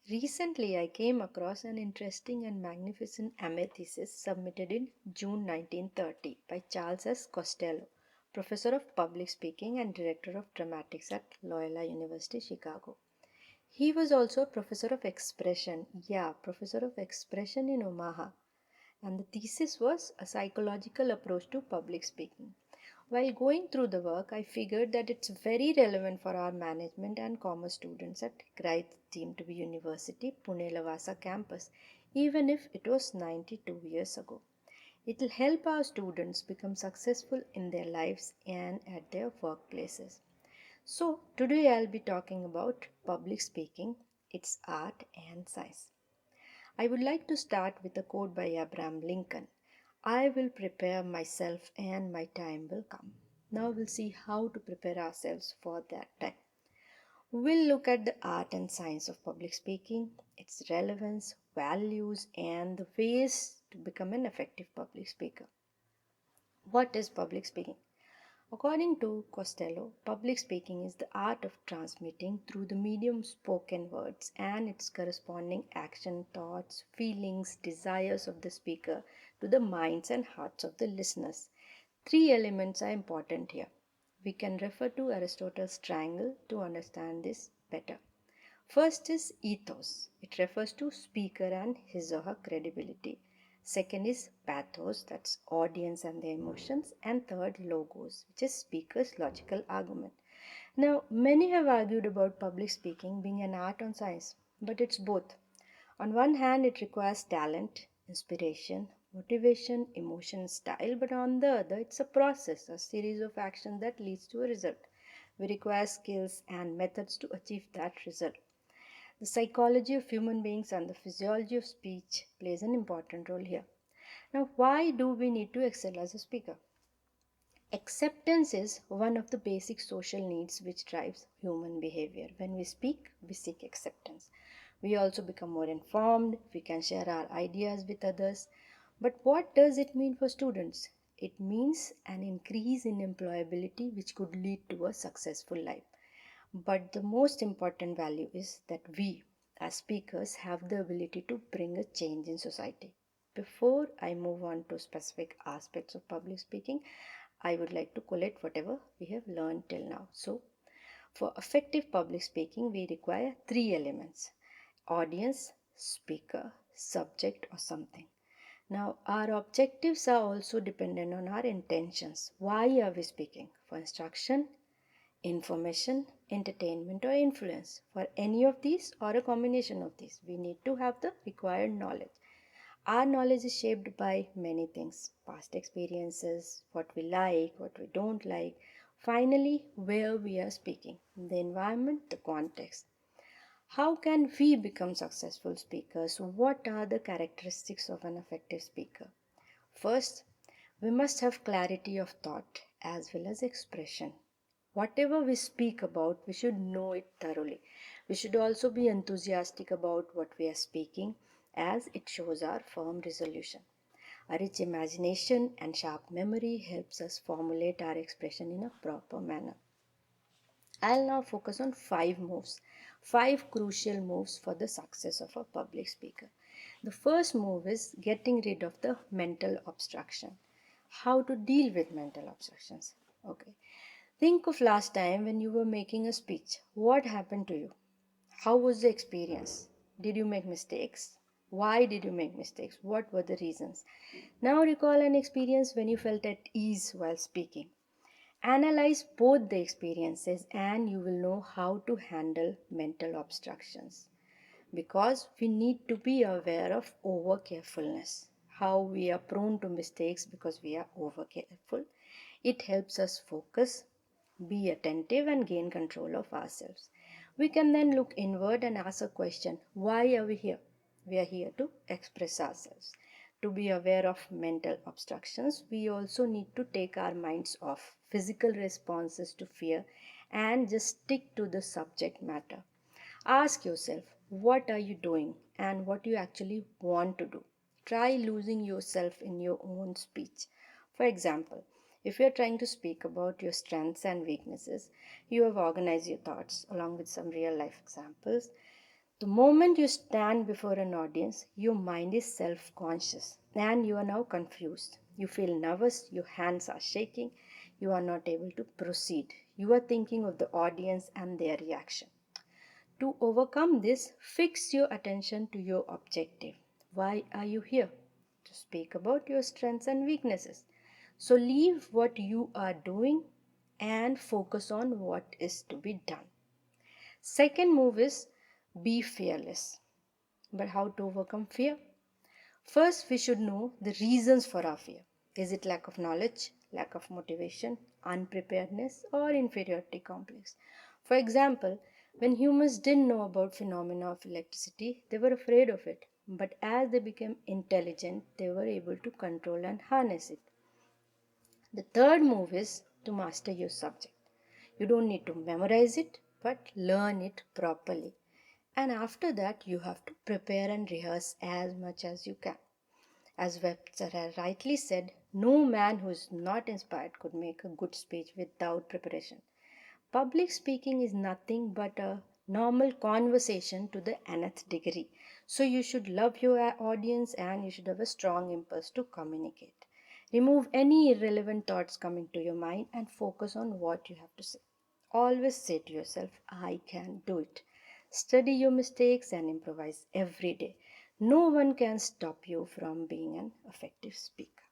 Recently, I came across an interesting and magnificent MA thesis submitted in June 1930 by Charles S. Costello, professor of public speaking and director of dramatics at Loyola University, Chicago. He was also a professor of expression, professor of expression in Omaha, and the thesis was a psychological approach to public speaking. While going through the work, I figured that it's very relevant for our management and commerce students at Great Deemed to be University, Pune Lavasa campus, even if it was 92 years ago. It will help our students become successful in their lives and at their workplaces. So, today I'll be talking about public speaking, its art and science. I would like to start with a quote by Abraham Lincoln. I will prepare myself and my time will come. Now we'll see how to prepare ourselves for that time. We'll look at the art and science of public speaking, its relevance, values, and the ways to become an effective public speaker. What is public speaking? According to Costello, public speaking is the art of transmitting through the medium spoken words and its corresponding action, thoughts, feelings, desires of the speaker to the minds and hearts of the listeners. Three elements are important here. We can refer to Aristotle's triangle to understand this better. First is ethos. It refers to speaker and his or her credibility. Second is pathos, that's audience and their emotions. And third, logos, which is speaker's logical argument. Now, many have argued about public speaking being an art or science, but it's both. On one hand, it requires talent, inspiration, motivation, emotion, style, but on the other, it's a process, a series of actions that leads to a result. We require skills and methods to achieve that result. The psychology of human beings and the physiology of speech plays an important role here. Now, why do we need to excel as a speaker? Acceptance is one of the basic social needs which drives human behavior. When we speak, we seek acceptance. We also become more informed, we can share our ideas with others. But what does it mean for students? It means an increase in employability which could lead to a successful life. But the most important value is that we, as speakers, have the ability to bring a change in society. Before I move on to specific aspects of public speaking, I would like to collate whatever we have learned till now. So, for effective public speaking, we require three elements: audience, speaker, subject, or something. Now, our objectives are also dependent on our intentions. Why are we speaking? For instruction, information, entertainment, or influence. For any of these or a combination of these, we need to have the required knowledge. Our knowledge is shaped by many things: past experiences, what we like, what we don't like, finally, where we are speaking, the environment, the context. How can we become successful speakers? What are the characteristics of an effective speaker? First, we must have clarity of thought as well as expression. Whatever we speak about, we should know it thoroughly. We should also be enthusiastic about what we are speaking, as it shows our firm resolution. A rich imagination and sharp memory helps us formulate our expression in a proper manner. I'll now focus on five crucial moves for the success of a public speaker. The first move is getting rid of the mental obstruction. How to deal with mental obstructions? Okay. Think of last time when you were making a speech. What happened to you? How was the experience? Did you make mistakes? Why did you make mistakes? What were the reasons? Now recall an experience when you felt at ease while speaking. Analyze both the experiences and you will know how to handle mental obstructions. Because we need to be aware of over carefulness, how we are prone to mistakes because we are over careful. It helps us focus, be attentive, and gain control of ourselves. We can then look inward and ask a question: why are we here? We are here to express ourselves. To be aware of mental obstructions, we also need to take our minds off physical responses to fear and just stick to the subject matter. Ask yourself, what are you doing and what you actually want to do. Try losing yourself in your own speech. For example, if you are trying to speak about your strengths and weaknesses, you have organized your thoughts along with some real life examples. The moment you stand before an audience, your mind is self conscious and you are now confused. You feel nervous, your hands are shaking, you are not able to proceed. You are thinking of the audience and their reaction. To overcome this, fix your attention to your objective. Why are you here? To speak about your strengths and weaknesses. So leave what you are doing and focus on what is to be done. Second move is be fearless. But how to overcome fear? First, we should know the reasons for our fear. Is it lack of knowledge, lack of motivation, unpreparedness, or inferiority complex? For example, when humans didn't know about phenomena of electricity, they were afraid of it. But as they became intelligent, they were able to control and harness it. The third move is to master your subject. You don't need to memorize it, but learn it properly. And after that, you have to prepare and rehearse as much as you can. As Webster rightly said, no man who is not inspired could make a good speech without preparation. Public speaking is nothing but a normal conversation to the nth degree. So you should love your audience and you should have a strong impulse to communicate. Remove any irrelevant thoughts coming to your mind and focus on what you have to say. Always say to yourself, I can do it. Study your mistakes and improvise every day. No one can stop you from being an effective speaker.